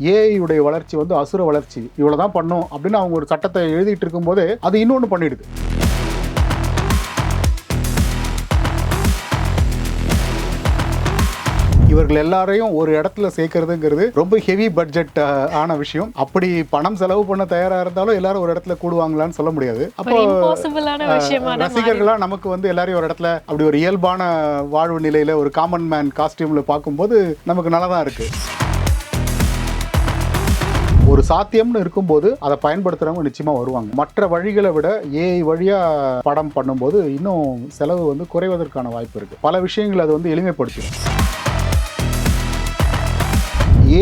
AI உடைய வளர்ச்சி வந்து அசுர வளர்ச்சி, இவ்வளவுதான் பண்ணும் அப்படின்னு அவங்க ஒரு சட்டத்தை எழுதிட்டு இருக்கும்போது அது இன்னொன்று பண்ணிடுது. இவர்கள் எல்லாரையும் ஒரு இடத்துல சேர்க்கறதுங்கிறது ரொம்ப ஹெவி பட்ஜெட் ஆன விஷயம். அப்படி பணம் செலவு பண்ண தயாரா இருந்தாலும் எல்லாரும் ஒரு இடத்துல கூடுவாங்களான்னு சொல்ல முடியாது. அப்போ ரசிகர்களா நமக்கு வந்து எல்லாரையும் ஒரு இடத்துல அப்படி ஒரு இயல்பான வாழ்வு நிலையில ஒரு காமன் மேன் காஸ்டியூம்ல பார்க்கும்போது நமக்கு நல்லா தான் இருக்கு. ஒரு சாத்தியம்னு இருக்கும்போது அதை பயன்படுத்துறவங்க நிச்சயமா வருவாங்க. மற்ற வழிகளை விட ஏஐ வழியா படம் பண்ணும்போது இன்னும் செலவு வந்து குறைவதற்கான வாய்ப்பு இருக்கு. பல விஷயங்கள் அது வந்து எளிமைப்படுத்தும்.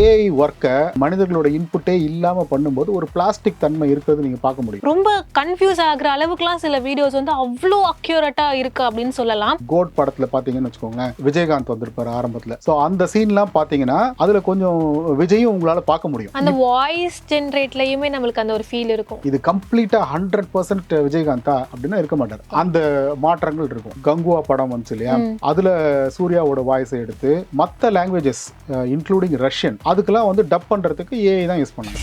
ஏஐ ஒர்க்கை மனிதர்களோட இன்புட்டே இல்லாம பண்ணும்போது ஒரு பிளாஸ்டிக் தன்மை இருக்கிறது நீங்க பார்க்க முடியும். ரொம்ப கன்ஃபியூஸ் ஆகுற அளவுக்குலாம் சில வீடியோஸ் வந்து அவ்வளோ அக்யூரேட்டா இருக்கு அப்படின்னு சொல்லலாம். கோட் படத்துல பாத்தீங்கன்னு வச்சுக்கோங்களேன், விஜயகாந்த் வந்திருப்பாரு ஆரம்பத்துல. சோ அந்த சீன்லாம் பாத்தீங்கன்னா அதுல கொஞ்சம் விஜயும் உங்களால பார்க்க முடியும். அந்த வாய்ஸ் ஜெனரேட்லயுமே நம்மளுக்கு அந்த ஒரு ஃபீல் இருக்கும். இது கம்ப்ளீட்டா 100% விஜயகாந்தா அப்படின்னா இருக்க மாட்டார். அந்த மாற்றங்கள் இருக்கும். கங்குவா படம் வந்துச்சு இல்லையா, அதுல சூர்யாவோட வாய்ஸை எடுத்து மற்ற லாங்குவேஜஸ் இன்க்ளூடிங் ரஷ்யன் அதுக்கெல்லாம் வந்து டப் பண்றதுக்கு ஏஐ தான் யூஸ் பண்ணாங்க.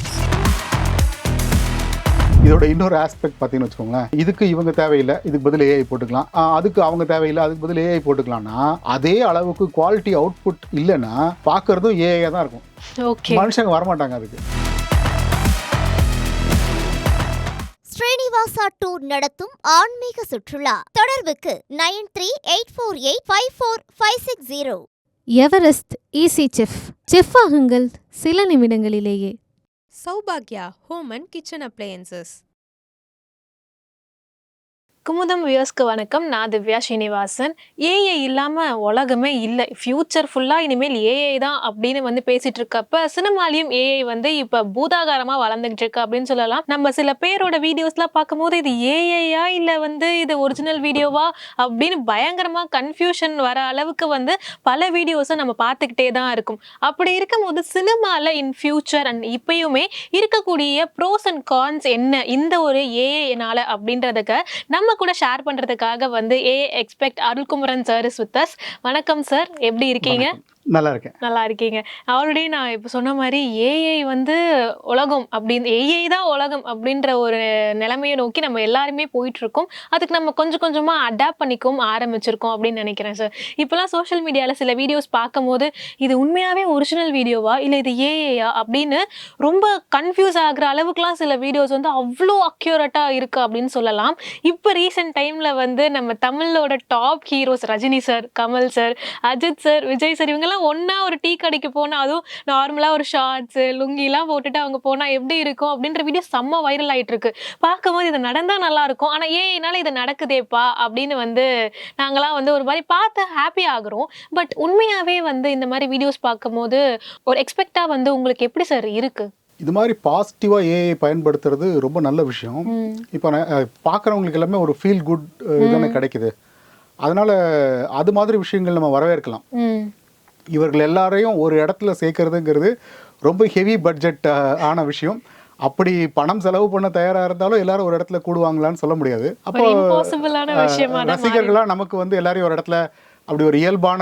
இதோட இன்னொரு ஆஸ்பெக்ட் பார்த்தீங்கன்னு வச்சுக்கோங்களேன், இதுக்கு இவங்க தேவையில்லை, இதுக்கு பதில் ஏஐ போட்டுக்கலாம், அதுக்கு அவங்க தேவையில்லை, அதுக்கு பதில் ஏஐ போட்டுக்கலாம்னா அதே அளவுக்கு குவாலிட்டி அவுட்புட் இல்லைன்னா பார்க்கறதும் ஏஐயா தான் இருக்கும். மனுஷங்க வரமாட்டாங்க அதுக்கு. ஸ்ரீனிவாசா டூர் நடத்தும் ஆன்மீக சுற்றுலா. தொடர்புக்கு 9384854560. எவரெஸ்ட் ஈஸி செஃப் ஆகுங்கள் சில நிமிடங்களிலேயே. சௌபாக்யா home and kitchen appliances. Kumudam வியூவர்ஸ்க்கு வணக்கம். நான் திவ்யா ஸ்ரீனிவாசன். ஏஐ இல்லாமல் உலகமே இல்லை, ஃப்யூச்சர் ஃபுல்லாக இனிமேல் ஏஐ தான் அப்படின்னு வந்து பேசிகிட்டு இருக்கப்ப சினிமாலையும் ஏஐ வந்து இப்போ பூதாகாரமாக வளர்ந்துக்கிட்டு இருக்கு அப்படின்னு சொல்லலாம். நம்ம சில பேரோட வீடியோஸ்லாம் பார்க்கும்போது இது ஏஐயா இல்லை வந்து இது ஒரிஜினல் வீடியோவா அப்படின்னு பயங்கரமாக கன்ஃபியூஷன் வர அளவுக்கு வந்து பல வீடியோஸை நம்ம பார்த்துக்கிட்டே தான் இருக்கும். அப்படி இருக்கும்போது சினிமாவில் இன் ஃபியூச்சர் அண்ட் இப்பயுமே இருக்கக்கூடிய ப்ரோஸ் அண்ட் கான்ஸ் என்ன இந்த ஒரு ஏஐனால அப்படின்றதுக்கு நம்ம கூட ஷேர் பண்றதுக்காக வந்து AI expect Arulkumaran sir is with us. வணக்கம் சார், எப்படி இருக்கீங்க? நல்லா இருக்கேன். நல்லா இருக்கீங்க. ஆல்ரெடி நான் இப்போ சொன்ன மாதிரி ஏஐ வந்து உலகம் அப்படின்னு, ஏஐ தான் உலகம் அப்படின்ற ஒரு நிலைமையை நோக்கி நம்ம எல்லாருமே போயிட்டு இருக்கோம். அதுக்கு நம்ம கொஞ்சம் கொஞ்சமாக அடாப்ட் பண்ணிக்கவும் ஆரம்பிச்சிருக்கோம் அப்படின்னு நினைக்கிறேன் சார். இப்போலாம் சோஷியல் மீடியாவில் சில வீடியோஸ் பார்க்கும்போது இது உண்மையாகவே ஒரிஜினல் வீடியோவா இல்லை இது ஏஐயா அப்படின்னு ரொம்ப கன்ஃபியூஸ் ஆகுற அளவுக்குலாம் சில வீடியோஸ் வந்து அவ்வளோ அக்யூரேட்டாக இருக்குது அப்படின்னு சொல்லலாம். இப்போ ரீசெண்ட் டைமில் வந்து நம்ம தமிழோட top heroes Rajini sir, Kamal sir, Ajith sir, Vijay sir இவங்கெல்லாம் ஒன்னா ஒரு டீ கடைக்கு போனா அதுவும் நார்மலா ஒரு ஷார்ட்ஸ் லுங்கிலாம் போட்டுட்டு அவங்க போனா எப்படி இருக்கும் அப்படின்ற வீடியோ செம்ம வைரல் ஆயிட்டு இருக்கு. பார்க்கும்போது இது நடந்தா நல்லா இருக்கும், ஆனா ஏனால இது நடக்குதேப்பா அப்படின்னு வந்து நாங்களாம் வந்து ஒரு மாதிரி பார்த்து ஹாப்பி ஆகுறோம். பட் உண்மையாவே வந்து இந்த மாதிரி வீடியோஸ் பார்க்கும்போது ஒரு எக்ஸ்பெக்டா வந்து உங்களுக்கு எப்படி சார் இருக்கு? இது மாதிரி பாசிட்டிவா ஏஐ பயன்படுத்துறது ரொம்ப நல்ல விஷயம். இப்போ பார்க்குறவங்களுக்கு எல்லாமே ஒரு ஃபீல் குட் இதுன்னு கிடைக்குது. அதனால அது மாதிரி விஷயங்கள் நம்ம வரவேற்கலாம். இவர்கள் எல்லாரையும் ஒரு இடத்துல சேர்க்கறதுங்கிறது ரொம்ப ஹெவி பட்ஜெட் ஆன விஷயம். அப்படி பணம் செலவு பண்ண தயாரா இருந்தாலும் எல்லாரும் ஒரு இடத்துல கூடுவாங்களான்னு சொல்ல முடியாது. அப்போ ரசிகர்களா நமக்கு வந்து எல்லாரையும் ஒரு இடத்துல அப்படி ஒரு இயல்பான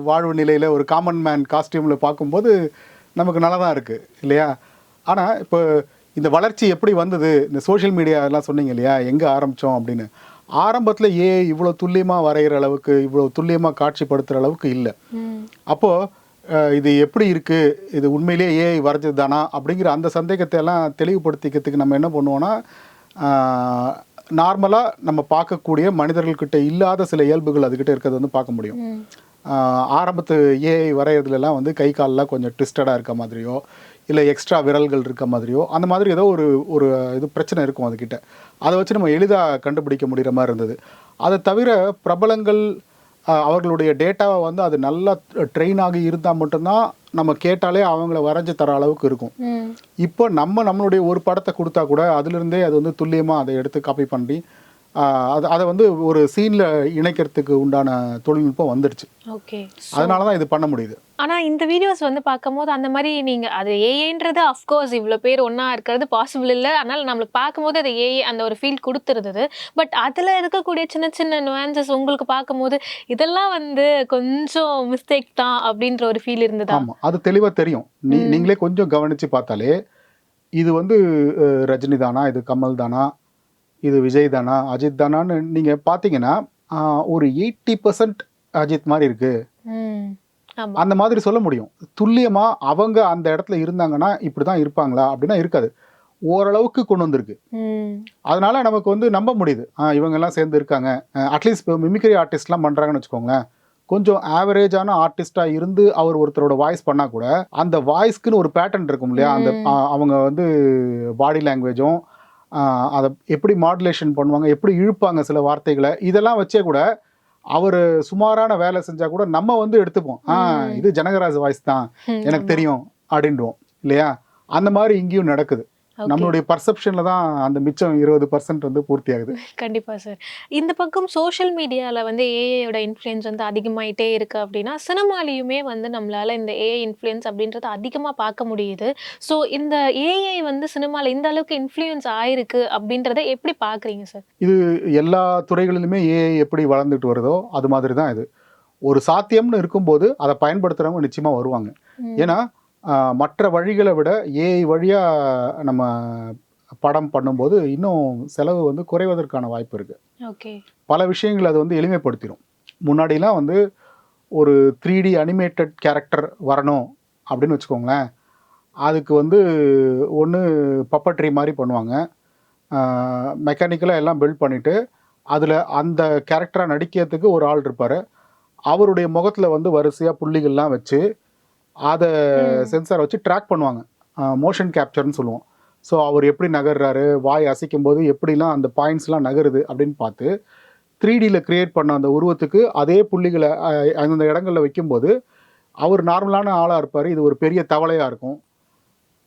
வாழ்வு நிலையில ஒரு காமன் மேன் காஸ்டியூம்ல பார்க்கும்போது நமக்கு நல்லா தான் இருக்கு இல்லையா? ஆனா இப்போ இந்த வளர்ச்சி எப்படி வந்தது, இந்த சோஷியல் மீடியா எல்லாம் சொன்னீங்க இல்லையா, எங்க ஆரம்பிச்சோம் அப்படின்னு. ஆரம்பத்தில் ஏஐ இவ்வளோ துல்லியமாக வரைகிற அளவுக்கு, இவ்வளோ துல்லியமாக காட்சிப்படுத்துகிற அளவுக்கு இல்லை. அப்போது இது எப்படி இருக்குது, இது உண்மையிலேயே ஏஐ வரைஞ்சது தானா அப்படிங்கிற அந்த சந்தேகத்தை எல்லாம் தெளிவுபடுத்திக்கிறதுக்கு நம்ம என்ன பண்ணுவோன்னா, நார்மலாக நம்ம பார்க்கக்கூடிய மனிதர்கள்கிட்ட இல்லாத சில இயல்புகள் அதுக்கிட்ட இருக்கிறது வந்து பார்க்க முடியும். ஆரம்பத்து ஏஐ வரைகிறதுலாம் வந்து கை காலெலாம் கொஞ்சம் ட்விஸ்டடாக இருக்க மாதிரியோ இல்லை எக்ஸ்ட்ரா விரல்கள் இருக்க மாதிரியோ அந்த மாதிரி ஏதோ ஒரு இது பிரச்சனை இருக்கும் அதுக்கிட்ட. அதை வச்சு நம்ம எளிதாக கண்டுபிடிக்க முடிகிற மாதிரி இருந்தது. அதை தவிர பிரபலங்கள் அவர்களுடைய டேட்டாவை வந்து அது நல்லா ட்ரெயின் ஆகி இருந்தால் மட்டும்தான் நம்ம கேட்டாலே அவங்கள வரைஞ்சி தர அளவுக்கு இருக்கும். இப்போ நம்மளுடைய ஒரு படத்தை கொடுத்தா கூட அதுலேருந்தே அது வந்து துல்லியமாக அதை எடுத்து காப்பி பண்ணி அதை வந்து ஒரு சீனில் இணைக்கிறதுக்கு உண்டான தொழில்நுட்பம் வந்துடுச்சு. ஓகே. அதனால தான் இது பண்ண முடியுது. ஆனா இந்த வீடியோஸ் வந்து பார்க்கும்போது அந்த மாதிரி நீங்க அது ஏஐன்றது அஃப்கோர்ஸ் இவ்வளோ பேர் ஒன்றா இருக்கிறது பாசிபிள் இல்லை. அதனால நம்மளுக்கு பார்க்கும்போது அது ஏஐ அந்த ஒரு ஃபீல் கொடுத்துருந்தது. பட் அதில் இருக்கக்கூடிய சின்ன சின்ன நுவான்சஸ் உங்களுக்கு பார்க்கும்போது இதெல்லாம் வந்து கொஞ்சம் மிஸ்டேக் தான் அப்படின்ற ஒரு ஃபீல் இருந்ததா? ஆமாம், அது தெளிவாக தெரியும். நீங்களே கொஞ்சம் கவனித்து பார்த்தாலே இது வந்து ரஜினி தானா, இது கமல் தானா, இது விஜய் தானா, அஜித் தானான்னு நீங்கள் பார்த்தீங்கன்னா ஒரு 80% அஜித் மாதிரி இருக்குது அந்த மாதிரி சொல்ல முடியும். துல்லியமாக அவங்க அந்த இடத்துல இருந்தாங்கன்னா இப்படி தான் இருப்பாங்களா அப்படின்னா இருக்காது. ஓரளவுக்கு கொண்டு வந்திருக்கு. அதனால நமக்கு வந்து நம்ப முடியுது இவங்கெல்லாம் சேர்ந்து இருக்காங்க. அட்லீஸ்ட் இப்போ மிமிக்ரி ஆர்டிஸ்ட்லாம் பண்ணுறாங்கன்னு வச்சுக்கோங்களேன், கொஞ்சம் ஆவரேஜான ஆர்டிஸ்டாக இருந்து அவர் ஒருத்தரோட வாய்ஸ் பண்ணால் கூட அந்த வாய்ஸ்க்குன்னு ஒரு பேட்டர்ன் இருக்கும் இல்லையா, அந்த அவங்க வந்து பாடி லாங்குவேஜும் அதை எப்படி மாடுலேஷன் பண்ணுவாங்க, எப்படி இழுப்பாங்க சில வார்த்தைகளை, இதெல்லாம் வச்சே கூட அவர் சுமாரான வேலை செஞ்சா கூட நம்ம வந்து எடுத்துப்போம். இது ஜனகராஜ் வாய்ஸ் தான் எனக்கு தெரியும் அப்படின்றோம் இல்லையா. அந்த மாதிரி இங்கேயும் நடக்குது. நம்மளுடைய பர்செப்ஷன்ல தான் அந்த மிச்சம் 20% வந்து பூர்த்தி ஆகுது. கண்டிப்பா சார். இந்த பக்கம் சோஷியல் மீடியால வந்து ஏஐயோட இன்ஃப்ளூயன்ஸ் வந்து அதிகமாயிட்டே இருக்கு அப்படின்னா சினிமாலையுமே வந்து நம்மளால இந்த ஏஐ இன்ஃப்ளூயன்ஸ் அப்படின்றத அதிகமாக பார்க்க முடியுது. ஸோ இந்த ஏஐ வந்து சினிமாவில் இந்த அளவுக்கு இன்ஃப்ளூயன்ஸ் ஆயிருக்கு அப்படின்றத எப்படி பார்க்குறீங்க சார்? இது எல்லா துறைகளிலுமே ஏஐ எப்படி வளர்ந்துட்டு வருதோ அது மாதிரி தான் இது. ஒரு சாத்தியம்னு இருக்கும்போது அதை பயன்படுத்துகிறவங்க நிச்சயமாக வருவாங்க. ஏன்னா மற்ற வழிகளை விட ஏஐ வழியாக நம்ம படம் பண்ணும்போது இன்னும் செலவு வந்து குறைவதற்கான வாய்ப்பு இருக்குது. ஓகே. பல விஷயங்கள் அது வந்து எளிமைப்படுத்திடும். முன்னாடிலாம் வந்து ஒரு 3D அனிமேட்டட் கேரக்டர் வரணும் அப்படின்னு வச்சுக்கோங்களேன், அதுக்கு வந்து ஒன்று பப்பட்ரி மாதிரி பண்ணுவாங்க, மெக்கானிக்கலாக எல்லாம் பில்ட் பண்ணிவிட்டு அதில் அந்த கேரக்டராக நடிக்கிறதுக்கு ஒரு ஆள் இருப்பார். அவருடைய முகத்தில் வந்து வரிசையாக புள்ளிகள்லாம் வச்சு அதை சென்சார் வச்சு ட்ராக் பண்ணுவாங்க. மோஷன் கேப்சர்னு சொல்லுவோம். ஸோ அவர் எப்படி நகர்றாரு, வாய் அசைக்கும் போது எப்படிலாம் அந்த பாயிண்ட்ஸ்லாம் நகருது அப்படின்னு பார்த்து 3Dயில் க்ரியேட் பண்ண அந்த உருவத்துக்கு அதே புள்ளிகளை அந்தந்த இடங்களில் வைக்கும்போது அவர் நார்மலான ஆளாக இருப்பார். இது ஒரு பெரிய தவளையாக இருக்கும்.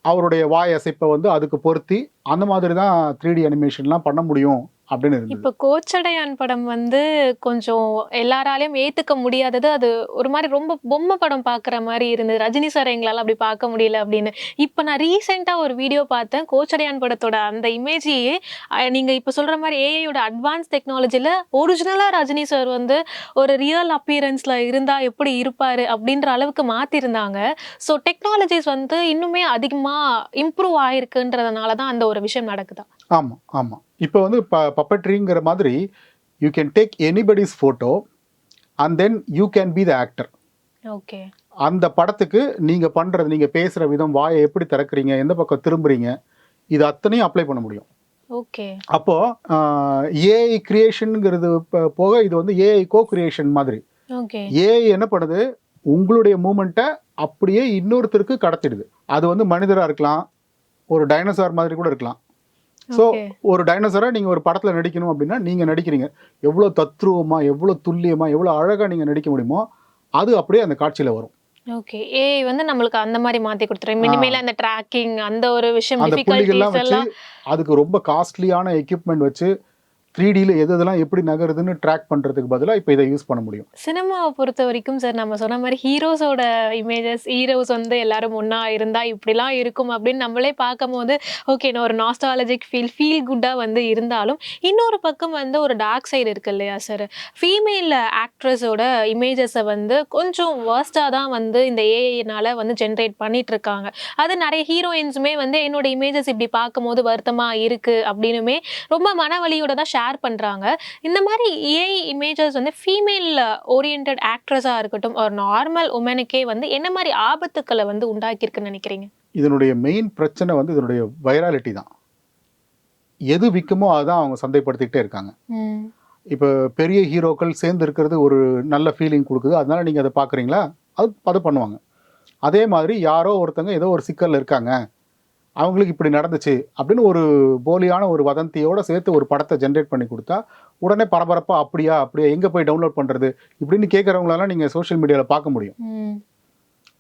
அவருடைய வாய் அசைப்பை வந்து அதுக்கு பொருத்தி அந்த மாதிரி தான் 3D அனிமேஷன்லாம் பண்ண முடியும் அப்படின்னு இருந்தது. இப்போ கோச்சடையான் படம் வந்து கொஞ்சம் எல்லாராலையும் ஏத்துக்க முடியாதது, அது ஒரு மாதிரி ரொம்ப பொம்மை படம் பார்க்குற மாதிரி இருந்தது. ரஜினி சார் எங்களால் அப்படி பார்க்க முடியல அப்படின்னு. இப்போ நான் ரீசெண்டாக ஒரு வீடியோ பார்த்தேன். கோச்சடையான் படத்தோட அந்த இமேஜையே நீங்கள் இப்போ சொல்கிற மாதிரி ஏஐயோட அட்வான்ஸ் டெக்னாலஜியில் ஒரிஜினலாக ரஜினி சார் வந்து ஒரு ரியல் அப்பியரன்ஸில் இருந்தால் எப்படி இருப்பார் அப்படின்ற அளவுக்கு மாற்றிருந்தாங்க. ஸோ டெக்னாலஜிஸ் வந்து இன்னுமே அதிகமாக இம்ப்ரூவ் ஆயிருக்குன்றதுனால தான் அந்த ஒரு விஷயம் நடக்குதா? ஆமாம் ஆமாம். இப்போ வந்து பப்பட்ரிங்கிற மாதிரி you can take anybody's photo and then you can be the actor. Okay. அந்த படத்துக்கு நீங்கள் பண்ணுறது, நீங்கள் பேசுகிற விதம், வாயை எப்படி திறக்கிறீங்க, எந்த பக்கம் திரும்புறீங்க, இது அத்தனையும் அப்ளை பண்ண முடியும். ஓகே. அப்போது ஏஐ கிரியேஷனுங்கிறது போக இது வந்து ஏஐ கோ கிரியேஷன் மாதிரி. ஓகே. ஏஐ என்ன பண்ணுது, உங்களுடைய மூமெண்ட்டை அப்படியே இன்னொருத்தருக்கு கடத்திடுது. அது வந்து மனிதராக இருக்கலாம், ஒரு டைனோசார் மாதிரி கூட இருக்கலாம். ஸோ ஒரு டைனோசரை நீங்கள் ஒரு படத்தில் நடிக்கணும் அப்படின்னா நீங்கள் நடிக்கிறீங்க, எவ்வளோ தத்ரூபமாக, எவ்வளோ துல்லியமாக, எவ்வளோ அழகாக நீங்கள் நடிக்க முடியுமோ அது அப்படியே அந்த காட்சியில் வரும். ஓகே. ஏஐ வந்து நம்மளுக்கு அந்த மாதிரி மாற்றி கொடுத்துரும். மினிமேல அந்த ட்ராக்கிங் அந்த ஒரு விஷயம், அந்த புள்ளிகள்லாம் வச்சு அதுக்கு ரொம்ப காஸ்ட்லியான எக்யூப்மெண்ட் வச்சு 3Dயில் எதெல்லாம் எப்படி நகருதுன்னு ட்ராக் பண்ணுறதுக்கு பதிலாக இப்போ இதை யூஸ் பண்ண முடியும். சினிமாவை பொறுத்த வரைக்கும் சார் நம்ம சொன்ன மாதிரி ஹீரோஸோட இமேஜஸ், ஹீரோஸ் வந்து எல்லாரும் ஒன்றா இருந்தால் இப்படிலாம் இருக்கும் அப்படின்னு நம்மளே பார்க்கும் போது ஓகே ஒரு நாஸ்டாலஜிக் ஃபீல் குட்டாக வந்து இருந்தாலும் இன்னொரு பக்கம் வந்து ஒரு டார்க் சைடு இருக்கு இல்லையா சார்? ஃபீமேல் ஆக்ட்ரஸோட இமேஜஸை வந்து கொஞ்சம் வேர்ஸ்டாக தான் வந்து இந்த ஏஐனால் வந்து ஜென்ரேட் பண்ணிட்டு இருக்காங்க. அது நிறைய ஹீரோயின்ஸுமே வந்து என்னோட இமேஜஸ் இப்படி பார்க்கும் போது வருத்தமாக இருக்குது அப்படின்னுமே ரொம்ப மனவலியோட தான் ஷேர் பண்றாங்க. இந்த மாதிரி ஏஐ இமேஜஸ் வந்து ஃபீமேல் ஓரியன்டட் ஆக்ட்ரஸா இருக்கட்டும் ஒரு நார்மல் உமனுக்கே வந்து என்ன மாதிரி ஆபத்துக்களை வந்து உண்டாக்கியிருக்குன்னு நினைக்கிறீங்க? இதனுடைய மெயின் பிரச்சனை வந்து இதனுடைய வைராலிட்டி தான். எது விற்குமோ அதுதான் அவங்க சந்தைப்படுத்திக்கிட்டே இருக்காங்க. இப்போ பெரிய ஹீரோக்கள் சேர்ந்து இருக்கிறது ஒரு நல்ல ஃபீலிங் கொடுக்குது, அதனால நீங்கள் அதை பார்க்குறீங்களா, அதை பண்ணுவாங்க. அதே மாதிரி யாரோ ஒருத்தங்க ஏதோ ஒரு சிக்கல் இருக்காங்க, அவங்களுக்கு இப்படி நடந்துச்சு அப்படின்னு ஒரு போலியான ஒரு வதந்தியோடு சேர்த்து ஒரு படத்தை ஜென்ரேட் பண்ணி கொடுத்தா உடனே பரபரப்பாக அப்படியா எங்கே போய் டவுன்லோட் பண்ணுறது இப்படின்னு கேட்குறவங்களெல்லாம் நீங்கள் சோஷியல் மீடியாவில் பார்க்க முடியும்.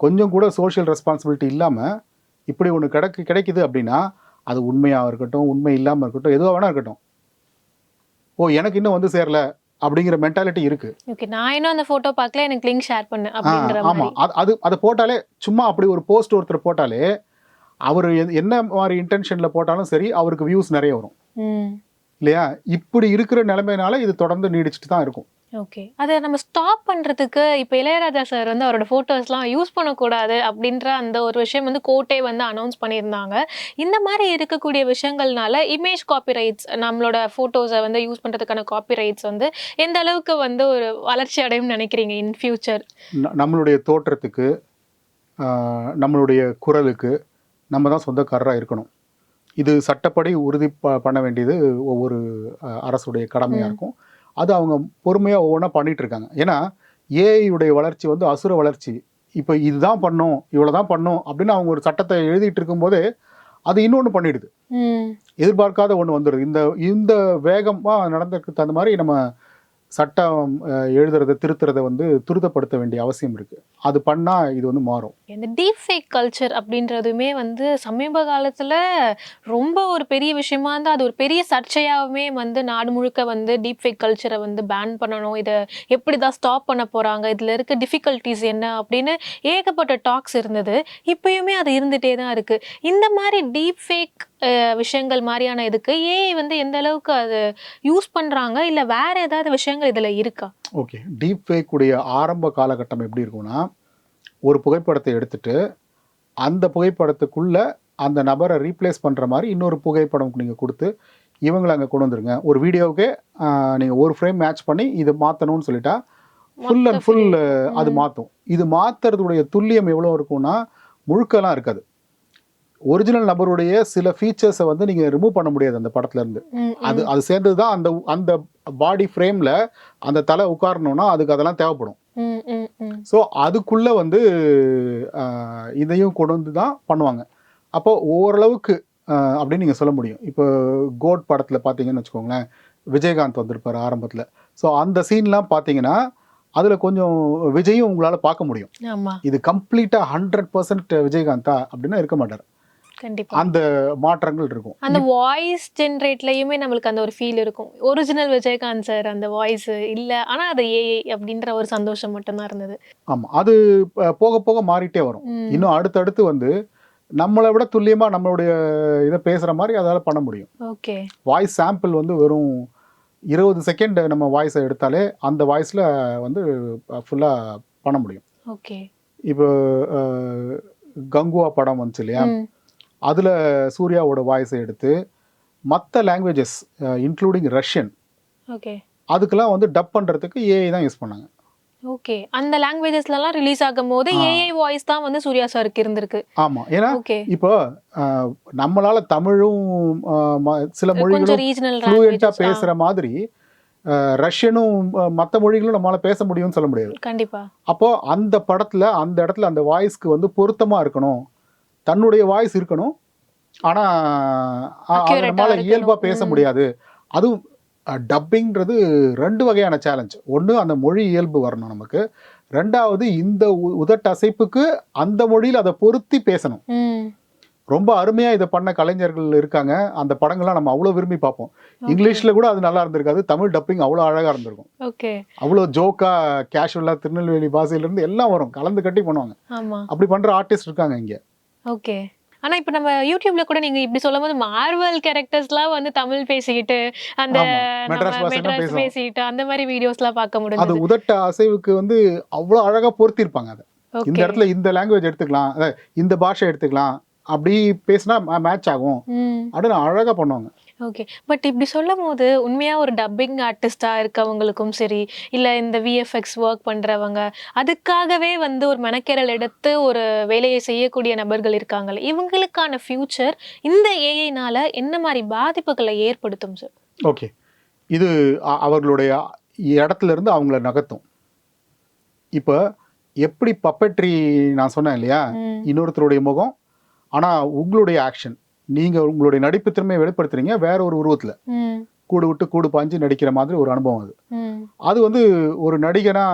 கொஞ்சம் கூட சோஷியல் ரெஸ்பான்சிபிலிட்டி இல்லாமல் இப்படி ஒன்று கிடைக்குது அப்படின்னா அது உண்மையாக இருக்கட்டும், உண்மை இல்லாமல் இருக்கட்டும், எதுவாக வேணா இருக்கட்டும், ஓ எனக்கு இன்னும் வந்து சேரல அப்படிங்கிற மென்டாலிட்டி இருக்கு. ஓகே, நான் இன்னும் அந்த போட்டோ பார்க்கல, எனக்கு லிங்க் ஷேர் பண்ணு அப்படின்ற ஆமா, மாதிரி. அதை போட்டாலே, சும்மா அப்படி ஒரு போஸ்ட் ஒருத்தர் போட்டாலே அவர் என்ன மாதிரி இன்டென்ஷன்ல போட்டாலும் சரி, அவருக்கு வியூஸ் நிறைய வரும் ம். இல்லையா? இப்படி இருக்கிற நிலைமையினால இது தொடர்ந்து நீடிச்சுட்டு தான் இருக்கும். ஓகே, அதை நம்ம ஸ்டாப் பண்றதுக்கு இப்போ இளையராஜா சார் வந்து அவரோட போட்டோஸ்லாம் யூஸ் பண்ணக்கூடாது அப்படின்ற அந்த ஒரு விஷயம் வந்து கோர்ட்டே வந்து அனௌன்ஸ் பண்ணியிருந்தாங்க. இந்த மாதிரி இருக்கக்கூடிய விஷயங்கள்னால இமேஜ் காப்பிரைட்ஸ், நம்மளோட போட்டோஸை வந்து யூஸ் பண்றதுக்கான காப்பிரைட்ஸ் வந்து எந்த அளவுக்கு வந்து ஒரு வளர்ச்சி அடையும்னு நினைக்கிறீங்க இன் ஃபியூச்சர்? நம்மளுடைய தோற்றத்துக்கு, நம்மளுடைய குரலுக்கு நம்ம தான் சொந்தக்காரராக இருக்கணும். இது சட்டப்படி உறுதி பண்ண வேண்டியது ஒவ்வொரு அரசுடைய கடமையாக இருக்கும். அது அவங்க பொறுமையாக ஒவ்வொன்றா பண்ணிட்டு இருக்காங்க. ஏன்னா ஏஐயுடைய வளர்ச்சி வந்து அசுர வளர்ச்சி. இப்போ இதுதான் பண்ணும், இவ்வளோதான் பண்ணும் அப்படின்னு அவங்க ஒரு சட்டத்தை எழுதிட்டு இருக்கும்போதே அது இன்னொன்று பண்ணிடுது. எதிர்பார்க்காத ஒன்று வந்துடுது. இந்த வேகமாக நடந்ததுக்கு தகுந்த மாதிரி நம்ம சட்டம் எழுதுறதை திருத்துறதை வந்து துரிதப்படுத்த வேண்டிய அவசியம் இருக்கு. அது பண்ணா இது வந்து மாறும். இந்த டீப் ஃபேக் கல்ச்சர் அப்படின்றதுமே வந்து சமீப காலத்துல ரொம்ப ஒரு பெரிய விஷயமா இருந்தா, அது ஒரு பெரிய சர்ச்சையாகவுமே வந்து நாடு முழுக்க வந்து டீப் ஃபேக் கல்ச்சரை வந்து பேன் பண்ணணும், இதை எப்படி தான் ஸ்டாப் பண்ண போறாங்க, இதுல இருக்க டிஃபிகல்ட்டிஸ் என்ன அப்படின்னு ஏகப்பட்ட டாக்ஸ் இருந்தது. இப்பயுமே அது இருந்துட்டே தான் இருக்கு. இந்த மாதிரி டீப் ஃபேக் விஷயங்கள் மாதிரியான இதுக்கு ஏஐ வந்து எந்த அளவுக்கு அது யூஸ் பண்றாங்க, இல்ல வேற ஏதாவது விஷயங்கள் இதுல இருக்கா? ஓகே, டீப் ஃபேக் உடைய ஆரம்ப காலகட்டம் எப்படி இருக்கும்னா, ஒரு புகைப்படத்தை எடுத்துட்டு அந்த புகைப்படத்துக்குள்ள அந்த நபரை ரீப்ளேஸ் பண்ற மாதிரி இன்னொரு புகைப்படம் நீங்க கொடுத்து இவங்களை அங்கே கொண்டு வந்துருங்க. ஒரு வீடியோவுக்கு நீங்க ஒரு ஃப்ரேம் மேட்ச் பண்ணி இதை மாற்றணும்னு சொல்லிட்டா ஃபுல் அண்ட் ஃபுல் அது மாற்றும். இது மாற்றுறதுடைய துல்லியம் எவ்வளோ இருக்கும்னா முழுக்கெல்லாம் இருக்காது. ஒரிஜினல் நபருடைய சில ஃபீச்சர்ஸை வந்து நீங்கள் ரிமூவ் பண்ண முடியாது அந்த படத்துல இருந்து. அது சேர்ந்தது தான் அந்த அந்த பாடி ஃப்ரேமில் அந்த தலை உட்காரணும்னா அதுக்கு அதெல்லாம் தேவைப்படும். ஸோ அதுக்குள்ளே வந்து இதையும் கொண்டு வந்து தான் பண்ணுவாங்க. அப்போ ஓரளவுக்கு அப்படின்னு நீங்கள் சொல்ல முடியும். இப்போ கோட் படத்தில் பார்த்தீங்கன்னு வச்சுக்கோங்களேன், விஜயகாந்த் வந்திருப்பார் ஆரம்பத்தில். ஸோ அந்த சீன்லாம் பார்த்தீங்கன்னா அதில் கொஞ்சம் விஜயும் உங்களால் பார்க்க முடியும். இது கம்ப்ளீட்டாக 100% விஜயகாந்தா அப்படின்னா இருக்க மாட்டார். கண்டிப்பா அந்த மாற்றங்கள் இருக்கும். அந்த வாய்ஸ் ஜென்ரேட்லயுமே நம்மளுக்கு அந்த ஒரு ஃபீல் இருக்கும். ஒரிஜினல் விஜயகாந்த் சார் அந்த வாய்ஸ் இல்ல, ஆனா அது ஏஐ அப்படின்ற ஒரு சந்தோஷம் மட்டும்தான் இருந்தது. ஆமா, அது போக போக மாறிட்டே வரும். இன்னும் அடுத்தடுத்து வந்து நம்மளை விட துல்லியமா நம்மளுடைய இதை பேசுற மாதிரி அதால பண்ண முடியும். ஓகே, வாய்ஸ் சாம்பிள் வந்து வெறும் 20 செகண்ட் நம்ம வாய்ஸை எடுத்தாலே அந்த வாய்ஸ்ல வந்து ஃபுல்லா பண்ண முடியும். ஓகே, இப்போ கங்குவா படம் வந்துச்சு இல்லையா, அதில் சூர்யாவோட வாய்ஸை எடுத்து மற்ற லாங்குவேஜஸ் இன்க்ளூடிங் ரஷ்யன், ஓகே, அதுக்கெல்லாம் வந்து டப் பண்ணுறதுக்கு ஏஐ தான் யூஸ் பண்ணாங்க. ஓகே, அந்த லாங்குவேஜஸ்லாம் ரிலீஸ் ஆகும்போது ஏஐ வாய்ஸ் தான் வந்து சூர்யா சாருக்கு இருந்திருக்கு. ஆமாம், ஏன்னா ஓகே, இப்போ நம்மளால தமிழும் சில கொஞ்சம் மொழிகளும் ரீஜனல் ஃப்ளூயண்ட்டாக பேசுகிற மாதிரி ரஷ்யனும் மற்ற மொழிகளும் நம்மளால் பேச முடியும்னு சொல்ல முடியாது. கண்டிப்பா. அப்போ அந்த படத்தில் அந்த இடத்துல அந்த வாய்ஸ்க்கு வந்து பொருத்தமாக இருக்கணும், தன்னுடைய வாய்ஸ் இருக்கணும், ஆனால் நம்மளால் இயல்பாக பேச முடியாது. அதுவும் டப்பிங்கிறது 2 வகையான சேலஞ்ச். ஒன்று அந்த மொழி இயல்பு வரணும் நமக்கு, ரெண்டாவது இந்த உதட்டசைப்புக்கு அந்த மொழியில் அதை பொருத்தி பேசணும். ரொம்ப அருமையாக இதை பண்ண கலைஞர்கள் இருக்காங்க. அந்த படங்கள்லாம் நம்ம அவ்வளோ விரும்பி பார்ப்போம். இங்கிலீஷில் கூட அது நல்லா இருந்திருக்காது, தமிழ் டப்பிங் அவ்வளோ அழகாக இருந்திருக்கும். ஓகே, அவ்வளோ ஜோக்காக கேஷுவலாக திருநெல்வேலி பாஷையிலேருந்து எல்லாம் வரும், கலந்து கட்டி பண்ணுவாங்க. அப்படி பண்ணுற ஆர்டிஸ்ட் இருக்காங்க இங்கே. ஓகே, ஆனா இப்ப நம்ம யூடியூப்ல கூட நீங்க இப்படி சொல்லும்போது மார்வல் கேரக்டர்ஸ்லாம் வந்து தமிழ் பேசிக்கிட்டு அந்த மெட்ராஸ் பேசிக்கிட்டு அந்த மாதிரி வீடியோஸ்லாம் பார்க்க முடியும். அது உதட்ட அசைவுக்கு வந்து அவ்வளோ அழகாக பொருத்திருப்பாங்க. அதை இந்த இடத்துல இந்த லாங்குவேஜ் எடுத்துக்கலாம், இந்த பாஷை எடுத்துக்கலாம், அப்படி பேசினா மேட்ச் ஆகும் அப்படின்னு அழகாக பண்ணுவாங்க. ஓகே, பட் இப்படி சொல்லும் போது உண்மையாக ஒரு டப்பிங் ஆர்டிஸ்டாக இருக்கவங்களுக்கும் சரி, இல்லை இந்த விஎஃப்எக்ஸ் ஒர்க் பண்ணுறவங்க, அதுக்காகவே வந்து ஒரு மெனக்கெரல் எடுத்து ஒரு வேலையை செய்யக்கூடிய நபர்கள் இருக்காங்கல்ல, இவங்களுக்கான ஃபியூச்சர் இந்த ஏஐனால என்ன மாதிரி பாதிப்புகளை ஏற்படுத்தும் சார்? ஓகே, இது அவர்களுடைய இடத்துல இருந்து அவங்கள நகர்த்தும். இப்போ எப்படி பப்பட்ரி நான் சொன்னேன் இல்லையா, இன்னொருத்தருடைய முகம், ஆனால் உங்களுடைய ஆக்ஷன், நீங்கள் உங்களுடைய நடிப்பு திறமையை வெளிப்படுத்துறீங்க வேற ஒரு உருவத்தில். கூடு விட்டு கூடு பாஞ்சு நடிக்கிற மாதிரி ஒரு அனுபவம் அது. ம். அது வந்து ஒரு நடிகனா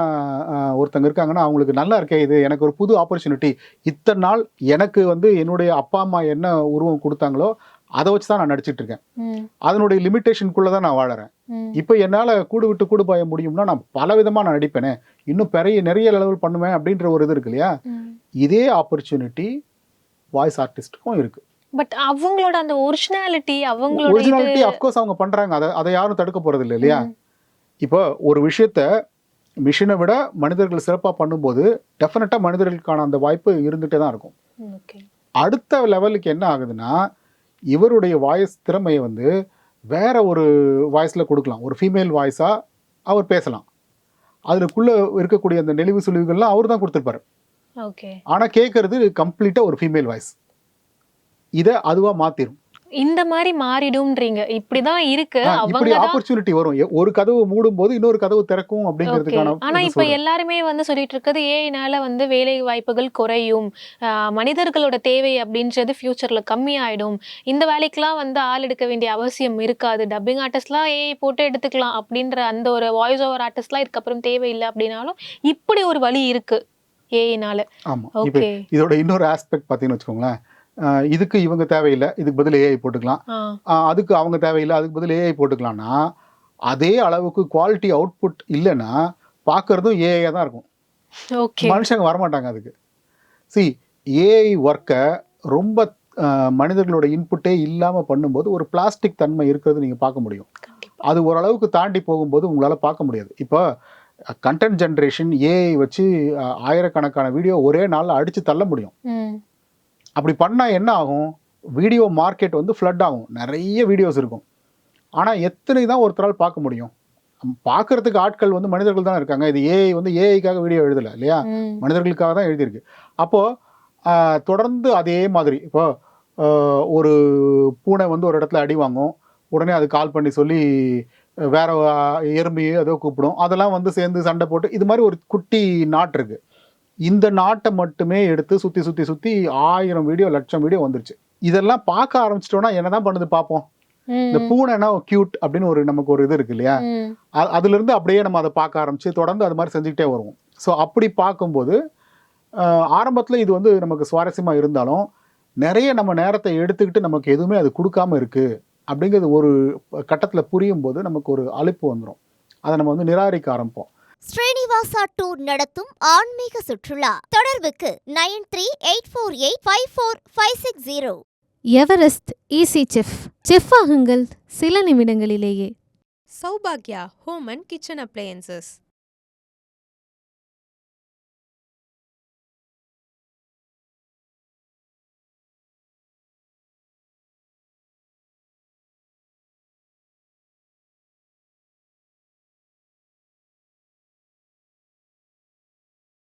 ஒருத்தங்க இருக்காங்கன்னா அவங்களுக்கு நல்லா இருக்கே, இது எனக்கு ஒரு புது ஆப்பர்ச்சுனிட்டி. இத்தனை நாள் எனக்கு வந்து என்னுடைய அப்பா அம்மா என்ன உருவம் கொடுத்தாங்களோ அதை வச்சு தான் நான் நடிச்சிட்டு இருக்கேன். ம். அதனுடைய லிமிட்டேஷனுக்குள்ள தான் நான் வாழறேன். ம். இப்போ என்னால் கூடு விட்டு கூடு பாய முடியும்னா நான் பல விதமாக நான் நடிப்பேனே, இன்னும் நிறைய லெவல் பண்ணுவேன் அப்படின்ற ஒரு இது இருக்கு இல்லையா. ம். இதே ஆப்பர்ச்சுனிட்டி வாய்ஸ் ஆர்டிஸ்ட்டுக்கும் இருக்கு. பட் அவங்களோட அந்த ஒரிஜினாலிட்டி அவங்களோட ஒரிஜினாலிட்டி அஃப்கோர்ஸ் அவங்க பண்றாங்க, அதை யாரும் தடுக்க போறது இல்லை இல்லையா. இப்போ ஒரு விஷயத்த மிஷினை விட மனிதர்கள் சிறப்பாக பண்ணும்போது டெஃபினட்டாக மனிதர்களுக்கான அந்த வாய்ப்பு இருந்துகிட்டே தான் இருக்கும். ஓகே. அடுத்த லெவலுக்கு என்ன ஆகுதுன்னா, இவருடைய வாய்ஸ் திறமையை வந்து வேற ஒரு வாய்ஸில் கொடுக்கலாம். ஒரு ஃபீமேல் வாய்ஸாக அவர் பேசலாம். அதுக்குள்ளே இருக்கக்கூடிய அந்த நெளிவு சுழிவுகள்லாம் அவர் தான் கொடுத்துருப்பாரு. ஓகே. ஆனால் கேட்கறது கம்ப்ளீட்டாக ஒரு ஃபீமேல் வாய்ஸ். இதை அதுவாக மாற்றிடும். இந்த மாதிரி மாறிடும்ன்றீங்க. இப்படிதான் இருக்கு. இப்படி அவங்க தான் ஆப்பர்ச்சுனிட்டி வரும். ஒரு கதவு மூடும் போது இன்னொரு கதவு திறக்கும் அப்படிங்கிறதுக்கான ஆனா இது இப்ப சொல்றேன். எல்லாருமே வந்து சொல்லிட்டு இருக்கிறது ஏஐனால வந்து வேலை வாய்ப்புகள் குறையும், மனிதர்களோட தேவை அப்படின்றது ஃபியூச்சர்ல கம்மியாயிடும், இந்த வேலைக்கெல்லாம் வந்து ஆள் எடுக்க வேண்டிய அவசியம் இருக்காது, டப்பிங் ஆர்டிஸ்ட்லாம் ஏஐ போட்டு எடுத்துக்கலாம் அப்படின்ற அந்த ஒரு வாய்ஸ் ஓவர் ஆர்டிஸ்ட்லாம் இதுக்கப்புறம் தேவையில்லை அப்படின்னாலும் இப்படி ஒரு வழி இருக்கு ஏஐனால. ஆமா. இப்போ ஓகே. இதோட இன்னொரு ஆஸ்பெக்ட் பார்த்தீங்கன்னு வச்சுக்கோங்களேன், இதுக்கு இவங்க தேவையில்லை, இதுக்கு பதில் ஏஐ போட்டுக்கலாம். அதுக்கு அவங்க தேவையில்லை, அதுக்கு பதில் ஏஐ போட்டுக்கலாம்னா அதே அளவுக்கு குவாலிட்டி அவுட்புட் இல்லைன்னா பார்க்கறதும் ஏஐயா தான் இருக்கும். ஓகே. மனுஷங்க வரமாட்டாங்க அதுக்கு. ஏஐ ஒர்க்கை ரொம்ப மனிதர்களோட இன்புட்டே இல்லாமல் பண்ணும்போது ஒரு பிளாஸ்டிக் தன்மை இருக்கிறது நீங்கள் பார்க்க முடியும். அது ஓரளவுக்கு தாண்டி போகும்போது உங்களால் பார்க்க முடியாது. இப்போ கண்டென்ட் ஜென்ரேஷன் ஏஐ வச்சு ஆயிரக்கணக்கான வீடியோ ஒரே நாளில் அடித்து தள்ள முடியும். அப்படி பண்ணால் என்ன ஆகும், வீடியோ மார்க்கெட் வந்து ஃப்ளட் ஆகும், நிறைய வீடியோஸ் இருக்கும். ஆனால் எத்தனை தான் ஒருத்தரால் பார்க்க முடியும்? பார்க்கறதுக்கு ஆட்கள் வந்து மனிதர்கள் தான் இருக்காங்க. இது ஏஐ வந்து ஏஐக்காக வீடியோ எழுதலை இல்லையா, மனிதர்களுக்காக தான் எழுதியிருக்கு. அப்போது தொடர்ந்து அதே மாதிரி இப்போ ஒரு பூனை வந்து ஒரு இடத்துல அடி வாங்கும், உடனே அது கால் பண்ணி சொல்லி வேற எறும்பி ஏதோ கூப்பிடும், அதெல்லாம் வந்து சேர்ந்து சண்டை போட்டு இது மாதிரி ஒரு குட்டி நாட்டு இருக்கு. இந்த நாட்டை மட்டுமே எடுத்து சுற்றி சுற்றி சுற்றி 1000 வீடியோ 1,00,000 வீடியோ வந்துருச்சு. இதெல்லாம் பார்க்க ஆரம்பிச்சிட்டோன்னா என்னதான் பண்ணுது பார்ப்போம். இந்த பூனைனா கியூட் அப்படின்னு ஒரு நமக்கு ஒரு இது இருக்கு இல்லையா, அதுலேருந்து அப்படியே நம்ம அதை பார்க்க ஆரம்பிச்சு தொடர்ந்து அது மாதிரி செஞ்சுக்கிட்டே வருவோம். ஸோ அப்படி பார்க்கும்போது ஆரம்பத்தில் இது வந்து நமக்கு சுவாரஸ்யமாக இருந்தாலும் நிறைய நம்ம நேரத்தை எடுத்துக்கிட்டு நமக்கு எதுவுமே அது கொடுக்காம இருக்குது அப்படிங்கிறது ஒரு கட்டத்தில் புரியும் போது நமக்கு ஒரு அலுப்பு வந்துடும். அதை நம்ம வந்து நிராகரிக்க ஆரம்பிப்போம். ஸ்ரீனிவாசா டூர் நடத்தும் ஆன்மீக சுற்றுலா. தொடர்புக்கு 9384854560. Everest easy chef. செஃப் ஆகுங்கள் சில நிமிடங்களிலேயே. Saubhagya Home and Kitchen Appliances.